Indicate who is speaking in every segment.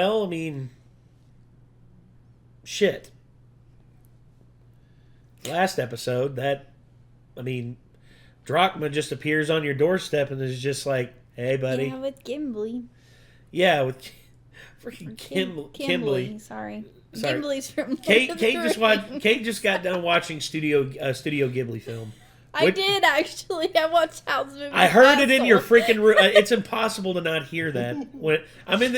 Speaker 1: Well, I mean, shit. Last episode, Drachma just appears on your doorstep and is just like, hey, buddy.
Speaker 2: Yeah, with Gimli.
Speaker 1: Yeah, with freaking Kimberly.
Speaker 2: Sorry. Gimli's from
Speaker 1: Kate just got done watching Studio Ghibli film.
Speaker 2: I did, actually. I watched Howl's movie.
Speaker 1: I heard it in your freaking room. It's impossible to not hear that.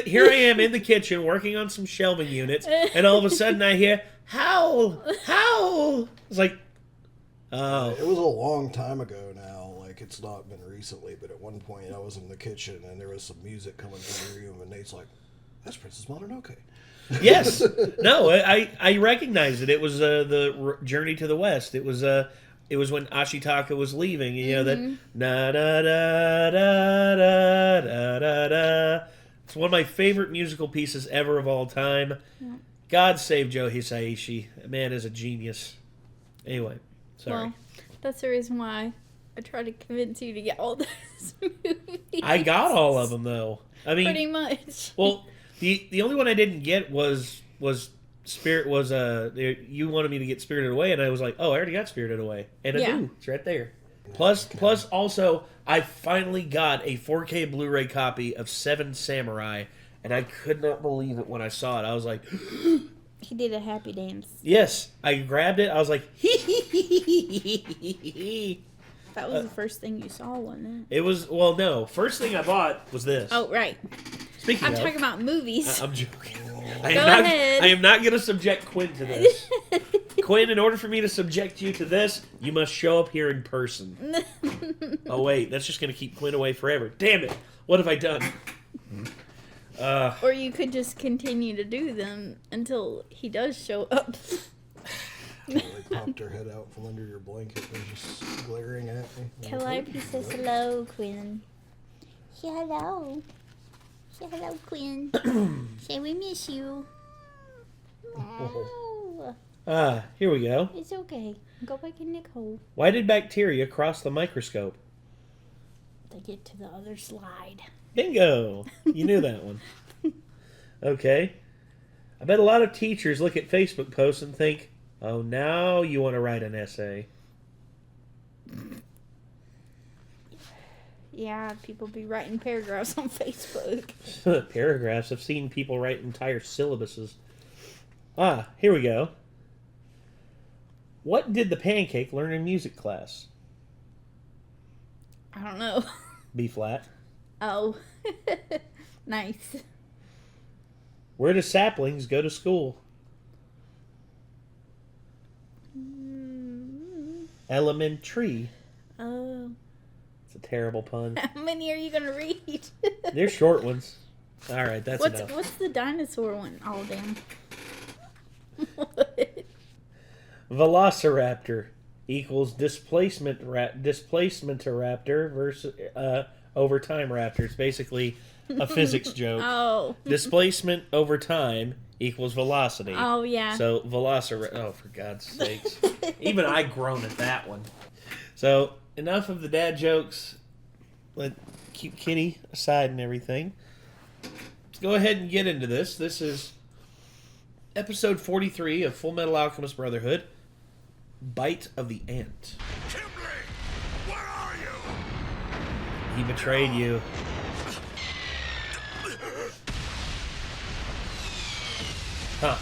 Speaker 1: Here I am in the kitchen working on some shelving units, and all of a sudden I hear, Howl! It's like, oh.
Speaker 3: It was a long time ago now. Like, it's not been recently, but at one point I was in the kitchen and there was some music coming from the room, and Nate's like, that's Princess Mononoke.
Speaker 1: Yes. No, I recognized it. It was the Journey to the West. It was when Ashitaka was leaving. You know, that na da da da da da da da. It's one of my favorite musical pieces ever of all time. Yeah. God save Joe Hisaishi. That man is a genius. Anyway, sorry.
Speaker 2: Well, that's the reason why I tried to convince you to get all those movies.
Speaker 1: I got all of them, though. I mean,
Speaker 2: pretty much.
Speaker 1: Well, the only one I didn't get was Spirit. You wanted me to get Spirited Away, and I was like, oh, I already got Spirited Away, and I do. It's right there. Plus, also, I finally got a 4K Blu-ray copy of Seven Samurai, and I could not believe it when I saw it. I was like,
Speaker 2: he did a happy dance.
Speaker 1: Yes, I grabbed it. I was like,
Speaker 2: That was the first thing you saw, wasn't it?
Speaker 1: It was, well, no. First thing I bought was this.
Speaker 2: Oh, right.
Speaker 1: I'm
Speaker 2: talking about movies.
Speaker 1: I'm joking.
Speaker 2: Go ahead.
Speaker 1: I am not going to subject Quinn to this. Quinn, in order for me to subject you to this, you must show up here in person. Oh, wait. That's just going to keep Quinn away forever. Damn it. What have I done?
Speaker 2: Or you could just continue to do them until he does show up.
Speaker 3: They popped her head out from under your blanket and just glaring at me.
Speaker 2: Calliope says hello, Quinn. Say hello. Say hello, Quinn. Say we miss you. Oh.
Speaker 1: Here we go.
Speaker 2: It's okay. Go back in the hole.
Speaker 1: Why did bacteria cross the microscope?
Speaker 2: To get to the other slide.
Speaker 1: Bingo! You knew that one. Okay. I bet a lot of teachers look at Facebook posts and think, oh, now you want to write an essay.
Speaker 2: Yeah, people be writing paragraphs on Facebook.
Speaker 1: Paragraphs? I've seen people write entire syllabuses. Here we go. What did the pancake learn in music class?
Speaker 2: I don't know.
Speaker 1: B flat.
Speaker 2: Oh. Nice.
Speaker 1: Where do saplings go to school? Elementary.
Speaker 2: Oh.
Speaker 1: It's a terrible pun.
Speaker 2: How many are you going to read?
Speaker 1: They're short ones. All right, that's enough.
Speaker 2: What's the dinosaur one? Oh, damn.
Speaker 1: Velociraptor equals displacementaraptor versus over time raptor. It's basically a physics joke.
Speaker 2: Oh.
Speaker 1: Displacement over time equals velocity.
Speaker 2: Oh, yeah.
Speaker 1: So velociraptor. Oh, for God's sakes. Even I groan at that one. So enough of the dad jokes. Let's keep Kenny aside and everything. Let's go ahead and get into this. This is episode 43 of Fullmetal Alchemist Brotherhood. Bite of the Ant.
Speaker 4: Kimberly, where are you?
Speaker 1: He betrayed you. Huh.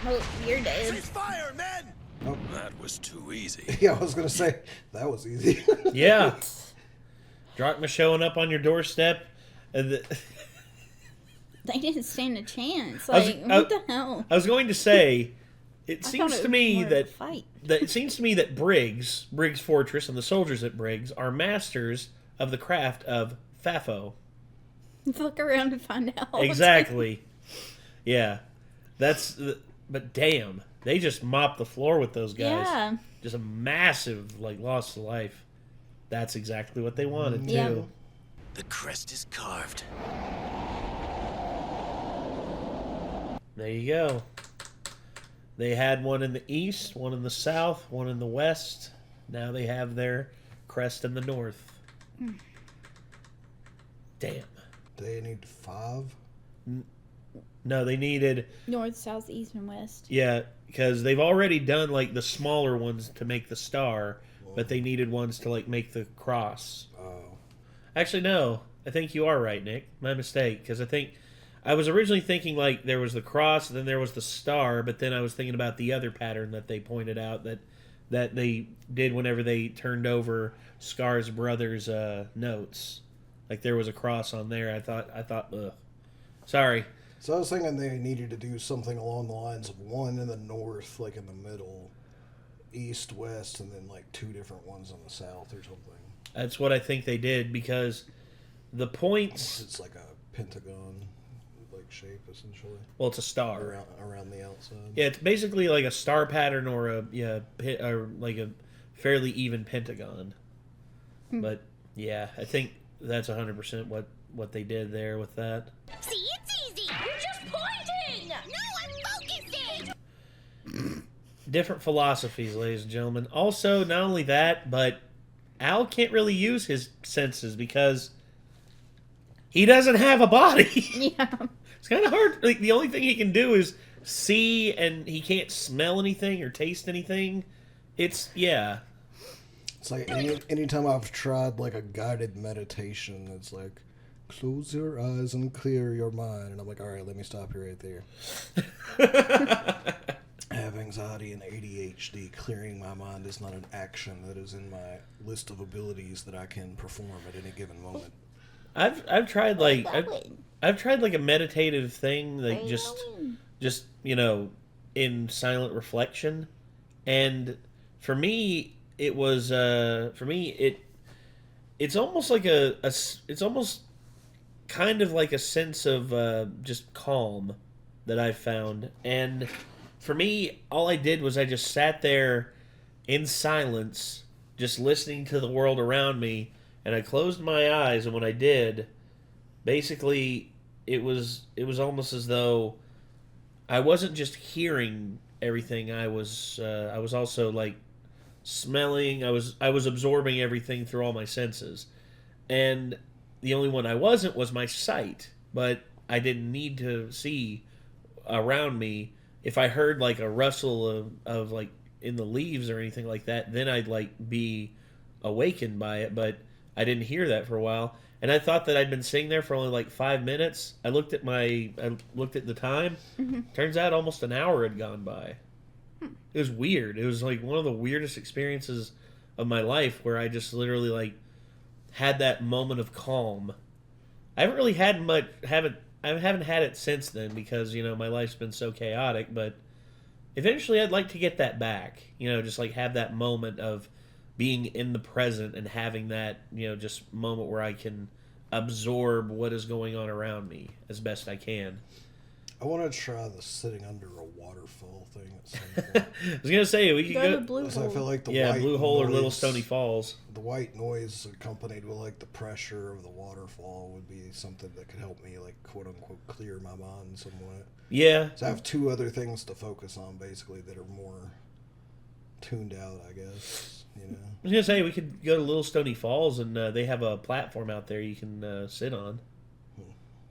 Speaker 2: Oh, you're dead.
Speaker 4: Cease fire, men!
Speaker 3: Oh.
Speaker 4: That was too easy.
Speaker 3: Yeah, I was going to say, that was easy.
Speaker 1: Yeah. Drachma showing up on your doorstep.
Speaker 2: They didn't stand a chance. Like, what the hell?
Speaker 1: I was going to say, it seems to me that Briggs Fortress and the soldiers at Briggs are masters of the craft of FAFO.
Speaker 2: Fuck around and find out.
Speaker 1: Exactly. Yeah. But damn, they just mopped the floor with those guys.
Speaker 2: Yeah.
Speaker 1: Just a massive, loss of life. That's exactly what they wanted, too.
Speaker 2: Yeah.
Speaker 4: The crest is carved.
Speaker 1: There you go. They had one in the east, one in the south, one in the west. Now they have their crest in the north. Damn.
Speaker 3: They need 5?
Speaker 1: No, they needed...
Speaker 2: North, south, east, and west.
Speaker 1: Yeah, because they've already done, like, the smaller ones to make the star, but they needed ones to, like, make the cross.
Speaker 3: Oh.
Speaker 1: Actually, no. I think you are right, Nick. My mistake, because I was originally thinking, like, there was the cross, then there was the star, but then I was thinking about the other pattern that they pointed out that they did whenever they turned over Scar's brother's notes. Like, there was a cross on there. I thought, ugh. Sorry.
Speaker 3: So I was thinking they needed to do something along the lines of one in the north, like in the middle, east, west, and then like 2 different ones in the south or something.
Speaker 1: That's what I think they did, because the points...
Speaker 3: It's like a pentagon like shape, essentially.
Speaker 1: Well, it's a star.
Speaker 3: Around the outside.
Speaker 1: Yeah, it's basically like a star pattern or like a fairly even pentagon. But, yeah, I think that's 100% what they did there with that.
Speaker 2: See, it's easy. You're just pointing. No, I'm focusing.
Speaker 1: Different philosophies, ladies and gentlemen. Also, not only that, but Al can't really use his senses because he doesn't have a body.
Speaker 2: Yeah.
Speaker 1: It's kind of hard. Like, the only thing he can do is see, and he can't smell anything or taste anything. It's
Speaker 3: like anytime I've tried like a guided meditation, it's like, close your eyes and clear your mind. And I'm like, all right, let me stop you right there. I have anxiety and ADHD. Clearing my mind is not an action that is in my list of abilities that I can perform at any given moment.
Speaker 1: I've tried like I've tried like a meditative thing, like just in silent reflection, and for me it was it's almost like it's almost kind of like a sense of just calm that I found. And for me, all I did was I just sat there in silence, just listening to the world around me, and I closed my eyes, and when I did, basically it was almost as though I wasn't just hearing everything. I was also like smelling. I was absorbing everything through all my senses, and the only one I wasn't was my sight. But I didn't need to see around me. If I heard like a rustle of like in the leaves or anything like that, then I'd like be awakened by it. But I didn't hear that for a while, and I thought that I'd been sitting there for only like 5 minutes. I looked at the time. Mm-hmm. Turns out almost an hour had gone by. It was weird. It was like one of the weirdest experiences of my life, where I just literally like had that moment of calm. I haven't really had I haven't had it since then, because my life's been so chaotic. But eventually, I'd like to get that back. Just like have that moment of being in the present and having that just moment where I can absorb what is going on around me as best I can.
Speaker 3: I want to try the sitting under a waterfall thing at some point.
Speaker 1: I was gonna say we could go
Speaker 2: to Blue Hole.
Speaker 3: I feel like the
Speaker 1: white Blue Hole
Speaker 3: noise,
Speaker 1: or Little Stony Falls.
Speaker 3: The white noise accompanied with like the pressure of the waterfall would be something that could help me, like, quote unquote, clear my mind somewhat.
Speaker 1: Yeah.
Speaker 3: So I have 2 other things to focus on, basically, that are more tuned out, I guess.
Speaker 1: I was gonna say we could go to Little Stony Falls, and they have a platform out there you can sit on.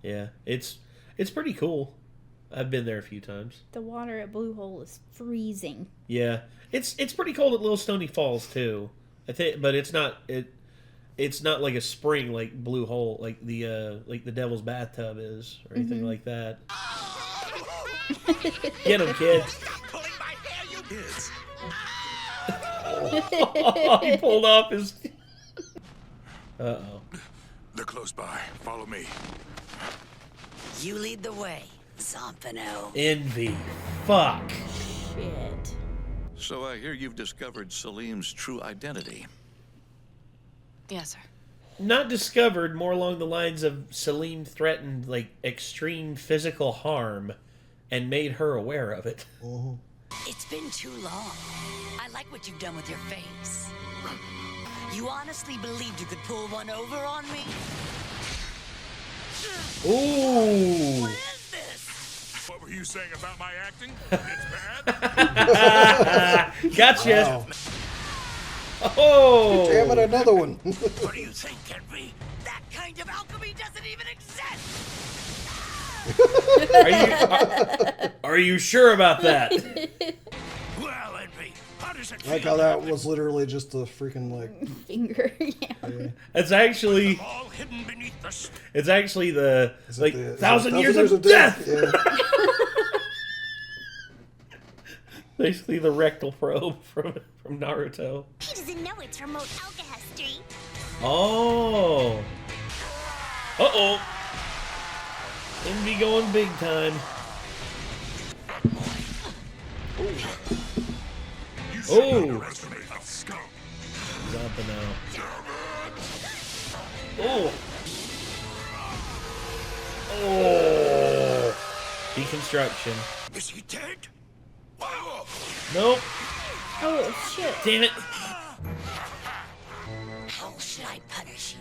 Speaker 1: Yeah, it's pretty cool. I've been there a few times.
Speaker 2: The water at Blue Hole is freezing.
Speaker 1: Yeah, it's pretty cold at Little Stony Falls too. I think, but it's not like a spring like Blue Hole, like the Devil's Bathtub is, or anything like that. Get him, kid!
Speaker 4: Pulling my hair, you kids!
Speaker 1: Oh, he pulled off his. Uh-oh.
Speaker 4: They're close by. Follow me.
Speaker 5: You lead the way, Zompano.
Speaker 1: Envy. Fuck.
Speaker 2: Shit.
Speaker 6: So I hear you've discovered Salim's true identity.
Speaker 5: Yes, sir.
Speaker 1: Not discovered, more along the lines of Salim threatened like extreme physical harm and made her aware of it.
Speaker 3: Uh-huh.
Speaker 5: It's been too long. I like what you've done with your face. You honestly believed you could pull one over on me?
Speaker 1: Ooh.
Speaker 5: What is this?
Speaker 4: What were you saying about my acting? It's bad?
Speaker 1: Gotcha.
Speaker 3: Wow.
Speaker 1: Oh.
Speaker 3: Damn it, another one.
Speaker 4: What do you think, Henry?
Speaker 5: That kind of alchemy doesn't even exist!
Speaker 1: Are you sure about that?
Speaker 4: Well, Envy, how does it
Speaker 3: I like
Speaker 4: feel?
Speaker 3: how that was literally just a freaking like.
Speaker 2: Finger.
Speaker 1: It's actually
Speaker 4: All hidden beneath the st-
Speaker 1: it's actually the
Speaker 3: Is it
Speaker 1: like
Speaker 3: the- is it
Speaker 1: 1,000 years of death.
Speaker 3: Yeah.
Speaker 1: Basically the rectal probe from Naruto.
Speaker 2: He doesn't know it's remote alchemy.
Speaker 1: Oh. Uh-oh. Envy going big time. Oh.
Speaker 4: underestimate the scum.
Speaker 1: He's up and out. Oh. Oh. Deconstruction.
Speaker 4: Is he dead? Wow.
Speaker 1: Nope.
Speaker 2: Oh shit.
Speaker 1: Damn it.
Speaker 5: How should I punish you?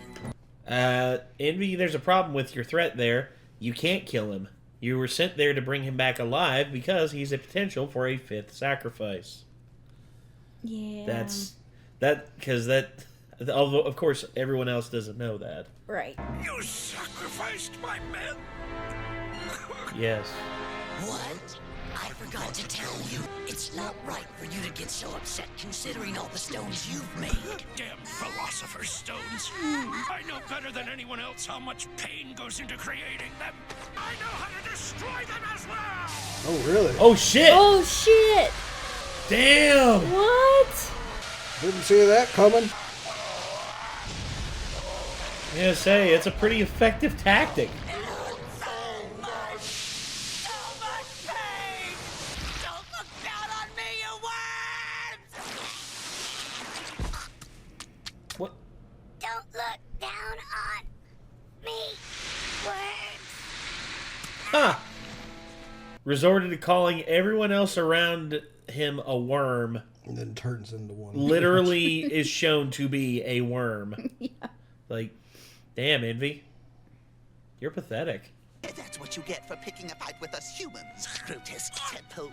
Speaker 1: Envy, there's a problem with your threat there. You can't kill him. You were sent there to bring him back alive because he's a potential for a 5th sacrifice.
Speaker 2: Yeah.
Speaker 1: Although, of course, everyone else doesn't know that.
Speaker 2: right.
Speaker 4: You sacrificed my men?
Speaker 1: Yes.
Speaker 5: What? I forgot to tell you. It's not right for you to get so upset considering all the stones you've made.
Speaker 4: Damn philosopher's stones. I know better than anyone else how much pain goes into creating them. I know how to destroy them as well.
Speaker 3: Oh really?
Speaker 1: Oh, shit!
Speaker 2: Oh shit!
Speaker 1: Damn!
Speaker 2: What?
Speaker 3: Didn't see that coming.
Speaker 1: I'm gonna say, it's a pretty effective tactic.
Speaker 5: So much pain! Don't look down on me, you worms!
Speaker 1: What?
Speaker 2: Don't look down on me, worms.
Speaker 1: Huh. Resorted to calling everyone else around him a worm.
Speaker 3: And then turns into one.
Speaker 1: Literally is shown to be a worm.
Speaker 2: Yeah.
Speaker 1: Like, damn, Envy. You're pathetic.
Speaker 7: That's what you get for picking a fight with us humans, grotesque tadpole.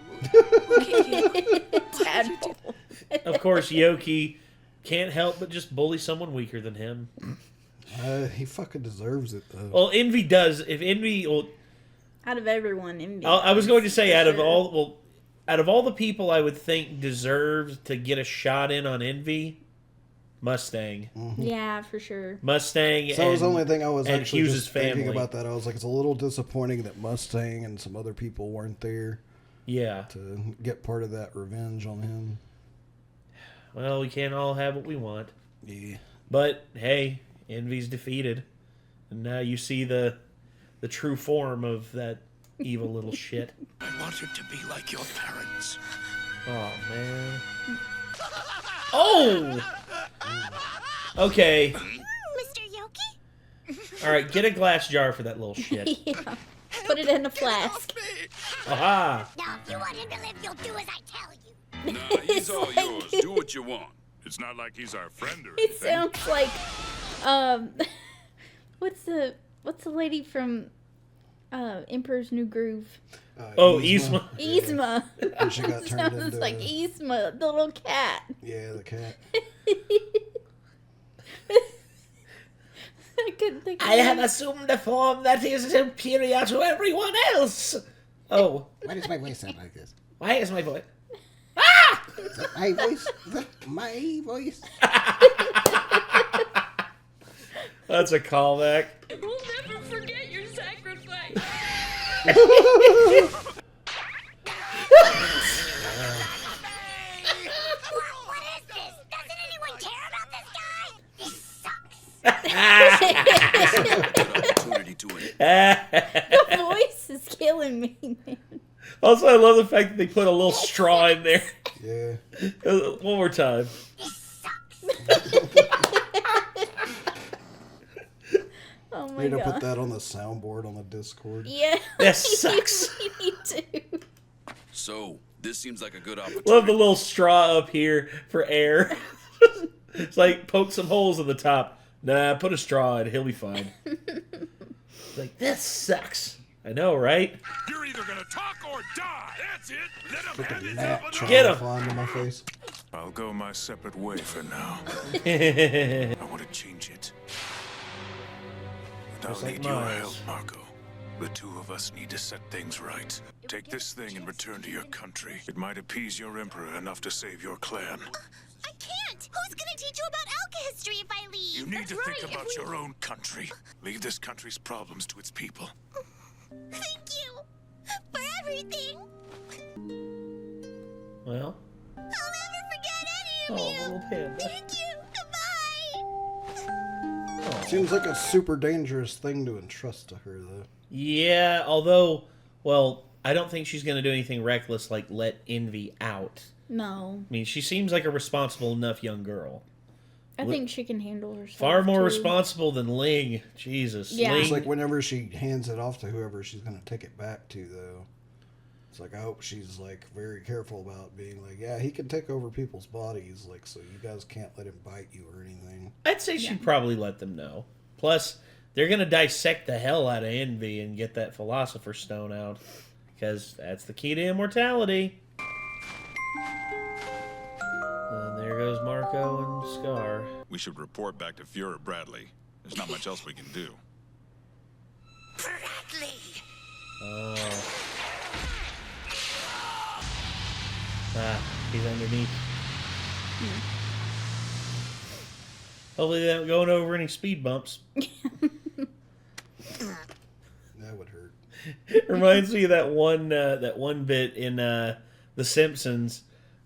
Speaker 2: Tadpole.
Speaker 1: Of course, Yoki can't help but just bully someone weaker than him.
Speaker 3: He fucking deserves it though.
Speaker 1: Well, Envy does. If Envy... Well,
Speaker 2: Out of everyone, Envy.
Speaker 1: I was going to say,
Speaker 2: for
Speaker 1: out of
Speaker 2: sure.
Speaker 1: all... Well, out of all the people I would think deserves to get a shot in on Envy, Mustang.
Speaker 2: Yeah, for sure.
Speaker 1: Mustang
Speaker 3: So that was the only thing I was
Speaker 1: and
Speaker 3: actually
Speaker 1: Hughes'
Speaker 3: just thinking
Speaker 1: family.
Speaker 3: about that. I was like, it's a little disappointing that Mustang and some other people weren't there
Speaker 1: Yeah.
Speaker 3: to get part of that revenge on him.
Speaker 1: Well, we can't all have what we want.
Speaker 3: Yeah.
Speaker 1: But, hey, Envy's defeated. And now you see the true form of that evil little shit.
Speaker 4: I wanted to be like your parents.
Speaker 1: Oh, man. Oh! Okay.
Speaker 2: Mr. Yoki?
Speaker 1: All right, get a glass jar for that little shit.
Speaker 2: Yeah. Put it in a flask.
Speaker 1: Aha!
Speaker 2: Now, if you want him to live, you'll do as I tell you.
Speaker 4: Nah, he's all
Speaker 2: like-
Speaker 4: yours. Do what you want. It's not like he's our friend or
Speaker 2: It
Speaker 4: anything.
Speaker 2: sounds like, what's the lady from Emperor's New Groove?
Speaker 1: Oh, Yzma.
Speaker 2: Yzma.
Speaker 3: And she got turned
Speaker 2: Sounds
Speaker 3: into
Speaker 2: like Yzma, the little cat.
Speaker 3: yeah, the cat.
Speaker 2: I couldn't think of
Speaker 1: I
Speaker 2: it.
Speaker 1: have assumed a form that is superior to everyone else. Oh,
Speaker 3: Why does my voice sound like this?
Speaker 1: why is my voice?
Speaker 3: Is that my voice? Is that my voice?
Speaker 1: That's a callback.
Speaker 8: We'll never forget your sacrifice.
Speaker 2: What is this? Doesn't anyone care about this guy? He sucks.
Speaker 4: Opportunity to it.
Speaker 2: The voice is killing me, man.
Speaker 1: Also, I love the fact that they put a little straw in there.
Speaker 3: Yeah.
Speaker 1: One more time.
Speaker 2: Oh my
Speaker 3: Need to
Speaker 2: god.
Speaker 3: put that on the soundboard on the Discord.
Speaker 2: Yeah.
Speaker 1: That sucks.
Speaker 2: We need to.
Speaker 4: So, this seems like a good opportunity.
Speaker 1: Love the little straw up here for air. It's like poke some holes in the top. Nah, put a straw in. He'll be fine. It's like, this sucks. I know, right?
Speaker 4: You're either gonna talk or die. That's it. Let him have his
Speaker 3: Gnat
Speaker 4: up
Speaker 3: trying
Speaker 1: Get
Speaker 3: to
Speaker 1: him.
Speaker 3: fly into my face.
Speaker 4: I'll go my separate way for now. I want to change it. But I'll
Speaker 1: Just like
Speaker 4: need your
Speaker 1: Miles.
Speaker 4: help, Marco. The two of us need to set things right. Take this thing and return to your country. It might appease your emperor enough to save your clan.
Speaker 2: I can't! Who's gonna teach you about history if I leave?
Speaker 4: You need to think about your own country. Leave this country's problems to its people.
Speaker 2: Thank you for everything.
Speaker 1: Well.
Speaker 2: I'll never forget any of you.
Speaker 1: Little panda.
Speaker 2: Thank you. Goodbye.
Speaker 3: Seems like a super dangerous thing to entrust to her, though.
Speaker 1: Yeah, although, well, I don't think she's going to do anything reckless like let Envy out.
Speaker 2: No.
Speaker 1: I mean, she seems like a responsible enough young girl.
Speaker 2: I think she can handle herself.
Speaker 1: Far more
Speaker 2: too.
Speaker 1: responsible than Ling. Jesus.
Speaker 2: Yeah.
Speaker 1: Ling,
Speaker 3: It's like whenever she hands it off to whoever she's going to take it back to, though. It's like, I hope she's, like, very careful about being like, yeah, he can take over people's bodies, like, so you guys can't let him bite you or anything.
Speaker 1: I'd say she'd probably let them know. Plus, they're going to dissect the hell out of Envy and get that Philosopher's Stone out. Because that's the key to immortality. And there goes Marco and Scar.
Speaker 9: We should report back to Fuhrer Bradley. There's not much else we can do.
Speaker 5: Bradley!
Speaker 1: Oh. Ah, he's underneath. Hopefully they don't go over any speed bumps.
Speaker 3: That would hurt.
Speaker 1: It reminds me of that one bit in The Simpsons.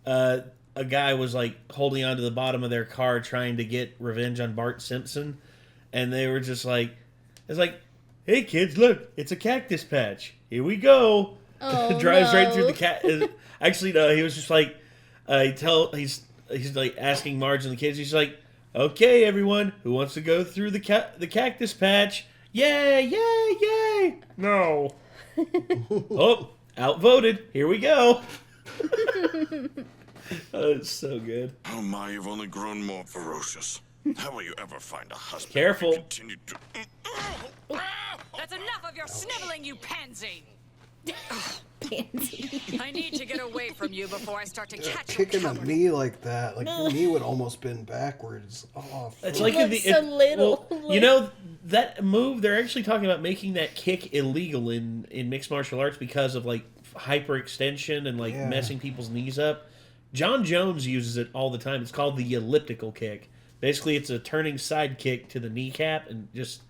Speaker 1: A guy was like holding onto the bottom of their car trying to get revenge on Bart Simpson, and they were just like, it's like, hey kids, look, it's a cactus patch. Here we go.
Speaker 2: Oh,
Speaker 1: Drives right through
Speaker 2: no.
Speaker 1: the cat. Actually, no, he was just like, he's like asking Marge and the kids. He's like, okay, everyone, who wants to go through the cactus patch? Yay, yay, yay! No. Oh, outvoted. Here we go. Oh, it's so good.
Speaker 4: Oh my, you've only grown more ferocious. How will you ever find a husband?
Speaker 1: Careful.
Speaker 4: who continue to...
Speaker 5: That's enough of your sniveling, you pansy!
Speaker 2: Pansy.
Speaker 5: I need to get away from you before I start to catch
Speaker 3: Kicking
Speaker 5: your
Speaker 3: a
Speaker 5: coward.
Speaker 3: knee like that, like your knee would almost bend backwards. Oh,
Speaker 1: It's
Speaker 3: fuck.
Speaker 1: like in the
Speaker 2: Looks so little.
Speaker 1: well, you know that move. They're actually talking about making that kick illegal in mixed martial arts because of like hyperextension and like
Speaker 3: Yeah.
Speaker 1: messing people's knees up. John Jones uses it all the time. It's called the elliptical kick. Basically, it's a turning side kick to the kneecap and just,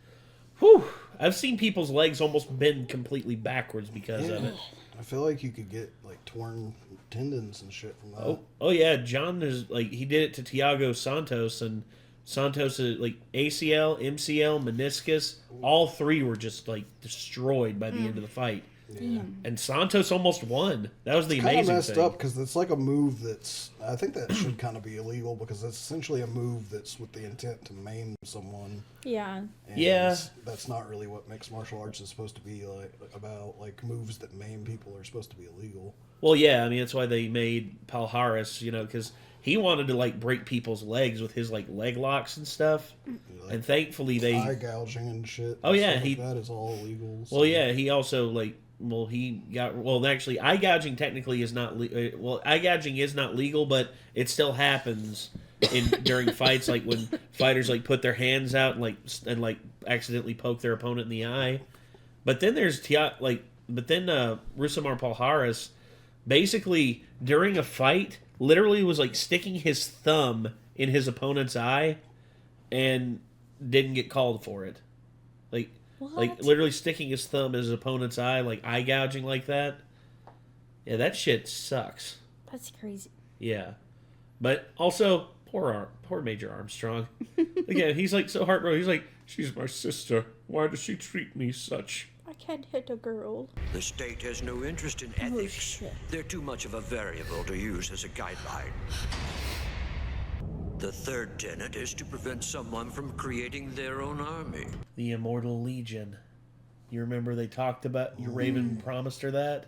Speaker 1: whew. I've seen people's legs almost bend completely backwards because of it.
Speaker 3: I feel like you could get like torn tendons and shit from that.
Speaker 1: Oh yeah, John is like he did it to Thiago Santos, and Santos like ACL, MCL, meniscus, all three were just like destroyed by the end of the fight.
Speaker 3: Yeah.
Speaker 1: And Santos almost won. That was the
Speaker 3: Kind of
Speaker 1: amazing
Speaker 3: messed
Speaker 1: thing.
Speaker 3: up because it's like a move that's. I think that should kind of be illegal because it's essentially a move that's with the intent to maim someone.
Speaker 2: Yeah.
Speaker 3: And
Speaker 1: Yeah.
Speaker 3: That's not really what mixed martial arts is supposed to be like about. Like moves that maim people are supposed to be illegal.
Speaker 1: Well, yeah, I mean that's why they made Palhares, you know, because he wanted to like break people's legs with his like leg locks and stuff.
Speaker 3: Like,
Speaker 1: And thankfully they.
Speaker 3: eye gouging and shit.
Speaker 1: Oh, yeah,
Speaker 3: stuff
Speaker 1: he-
Speaker 3: like that is all illegal.
Speaker 1: Well, yeah, he also like. Well, he got. Well, actually, eye gouging technically is not. Well, eye gouging is not legal, but it still happens during fights, like when fighters like put their hands out and like accidentally poke their opponent in the eye. But then there's Rusamar Palhares, basically during a fight, literally was like sticking his thumb in his opponent's eye, and didn't get called for it. Like literally sticking his thumb in his opponent's eye, like eye gouging like that. Yeah, that shit sucks.
Speaker 2: That's crazy.
Speaker 1: Yeah, but also poor Major Armstrong. Again, he's like so heartbroken. He's like, she's my sister. Why does she treat me such?
Speaker 2: I can't hit a girl.
Speaker 10: The state has no interest in
Speaker 2: Oh,
Speaker 10: ethics.
Speaker 2: shit.
Speaker 10: They're too much of a variable to use as a guideline. The third tenet is to prevent someone from creating their own army.
Speaker 1: The Immortal Legion. You remember they talked about your Raven promised her that?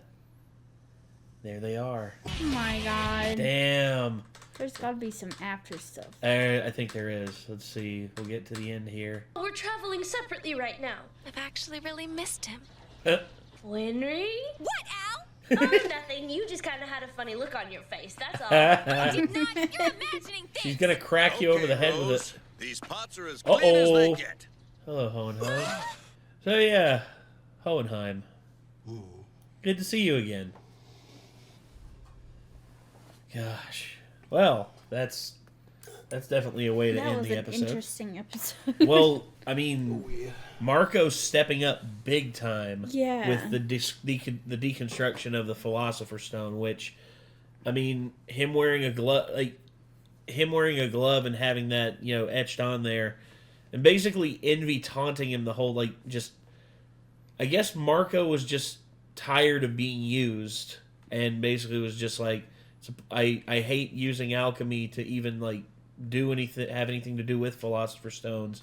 Speaker 1: There they are.
Speaker 2: Oh my god.
Speaker 1: Damn.
Speaker 2: There's gotta be some after stuff.
Speaker 1: I think there is. Let's see. We'll get to the end here.
Speaker 8: We're traveling separately right now.
Speaker 11: I've actually really missed him.
Speaker 8: Henry?
Speaker 11: What, Al?
Speaker 8: Oh, nothing. You just kind of had a funny look on your face. That's all.
Speaker 11: I did not. You're imagining things.
Speaker 1: She's gonna crack you over the head with it.
Speaker 6: These pots are as clean as they get.
Speaker 1: Hello, Ho and Ho. So yeah, Hohenheim. Good to see you again. Gosh. Well, that's definitely a way to end the episode.
Speaker 2: That was an interesting episode.
Speaker 1: Well, I mean, Marco's stepping up big time with the deconstruction of the Philosopher's Stone, which, I mean, him wearing a glove and having that, etched on there, and basically Envy taunting him the whole, I guess Marco was just tired of being used, and basically was just like, I hate using alchemy to even, do anything, have anything to do with Philosopher's Stones,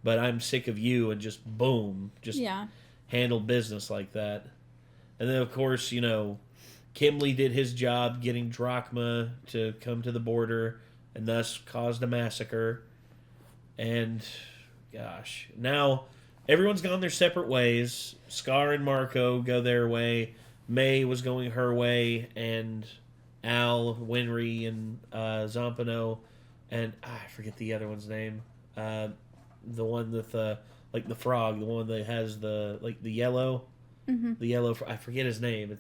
Speaker 1: but I'm sick of you, and just boom, handled business like that. And then, of course, Kimley did his job getting Drachma to come to the border, and thus caused a massacre. And, gosh, now everyone's gone their separate ways. Scar and Marco go their way. May was going her way, and Al, Winry, and Zampano, and I forget the other one's name. The one with the frog, the one that has the yellow, the yellow. I forget his name.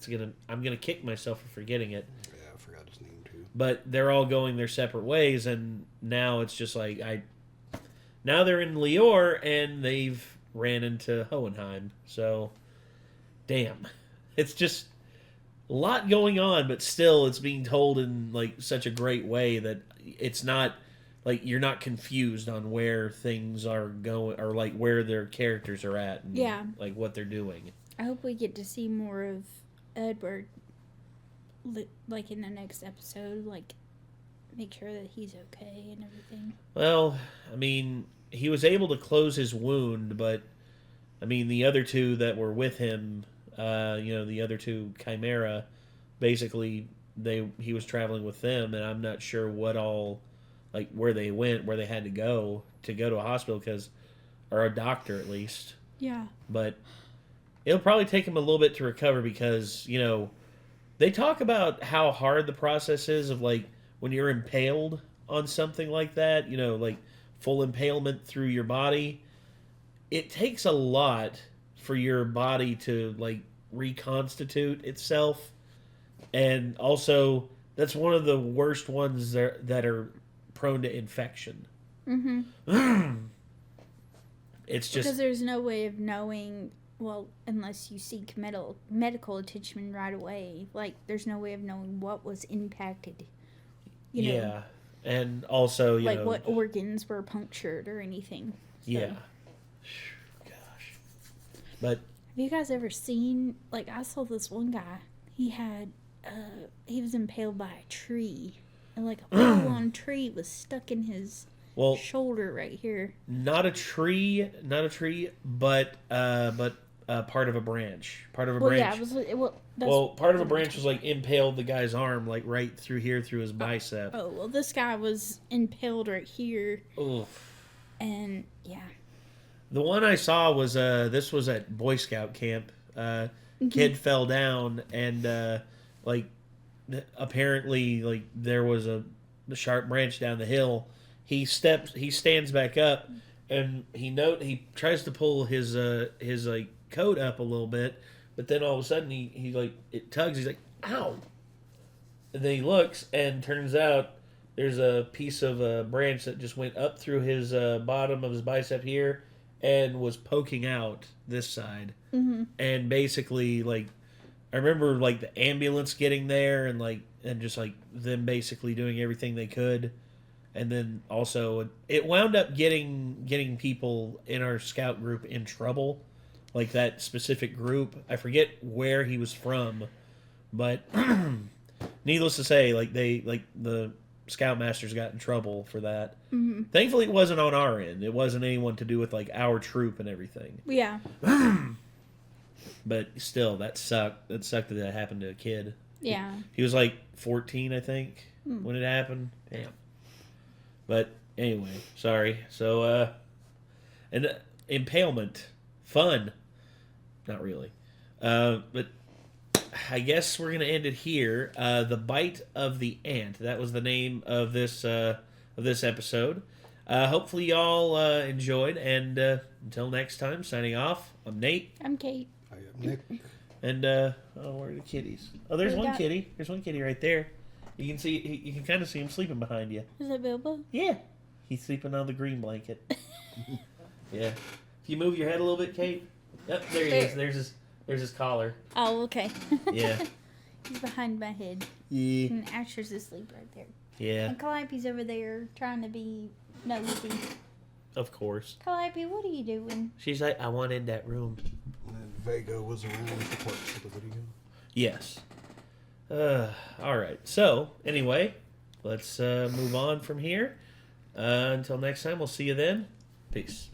Speaker 1: I'm gonna kick myself for forgetting it.
Speaker 3: Yeah, I forgot his name too.
Speaker 1: But they're all going their separate ways, and now it's just now they're in Lior, and they've ran into Hohenheim. So, damn, it's just a lot going on, but still it's being told in such a great way that it's not you're not confused on where things are going, or where their characters are at, and what they're doing.
Speaker 2: I hope we get to see more of Edward in the next episode, make sure that he's okay and everything.
Speaker 1: Well, I mean, he was able to close his wound, but I mean, the other two that were with him, the other two Chimera, basically he was traveling with them, and I'm not sure what all, where they went, where they had to go to a hospital, or a doctor at least.
Speaker 2: Yeah.
Speaker 1: But it'll probably take him a little bit to recover, because they talk about how hard the process is of when you're impaled on something like that, full impalement through your body. It takes a lot for your body to reconstitute itself, and also that's one of the worst ones that are prone to infection. It's just
Speaker 2: because there's no way of knowing, unless you seek medical attention right away. There's no way of knowing what was impacted.
Speaker 1: Yeah, and also
Speaker 2: what organs were punctured or anything. So.
Speaker 1: Yeah. Gosh. But
Speaker 2: have you guys ever seen, I saw this one guy, he was impaled by a tree, and a full-on tree was stuck in his shoulder right here.
Speaker 1: Not a tree, but part of a branch. Part of a branch.
Speaker 2: Yeah,
Speaker 1: part of a branch was impaled the guy's arm, right through here, through his bicep.
Speaker 2: Oh, well, this guy was impaled right here.
Speaker 1: Oof.
Speaker 2: And, yeah.
Speaker 1: The one I saw was, this was at Boy Scout camp. Kid fell down, and, apparently, there was a sharp branch down the hill. He stands back up, and he tries to pull his coat up a little bit, but then all of a sudden it tugs. He's like, ow! And then he looks, and turns out there's a piece of a branch that just went up through his bottom of his bicep here, and was poking out this side. And basically, I remember the ambulance getting there, and just them basically doing everything they could. And then also it wound up getting people in our scout group in trouble, that specific group. I forget where he was from, but needless to say, the scoutmasters got in trouble for that. Thankfully, it wasn't on our end. It wasn't anyone to do with our troop and everything.
Speaker 2: Yeah.
Speaker 1: But still, that sucked. That sucked that happened to a kid.
Speaker 2: Yeah.
Speaker 1: He was 14, I think, when it happened. Damn. But anyway, sorry. So, and impalement, fun. Not really. But I guess we're gonna end it here. The Bite of the Ant. That was the name of this episode. Hopefully y'all enjoyed. And until next time, signing off. I'm Nate.
Speaker 2: I'm Kate.
Speaker 3: I am Nick.
Speaker 1: And where are the kitties? Oh, there's one kitty. There's one kitty right there. You can see. You can kind of see him sleeping behind you.
Speaker 2: Is that Bilbo?
Speaker 1: Yeah, he's sleeping on the green blanket. Yeah. If you move your head a little bit, Kate. Yep, there he is. There's his collar.
Speaker 2: Oh, okay.
Speaker 1: Yeah.
Speaker 2: He's behind my head.
Speaker 1: Yeah.
Speaker 2: And Asher's asleep right there.
Speaker 1: Yeah.
Speaker 2: And Calliope's over there trying to be nosy.
Speaker 1: Of course.
Speaker 2: Calliope, what are you doing?
Speaker 1: She's like, I want in that room.
Speaker 3: And Vega was around for parts of the video.
Speaker 1: Yes. All right. So, anyway, let's move on from here. Until next time, we'll see you then. Peace.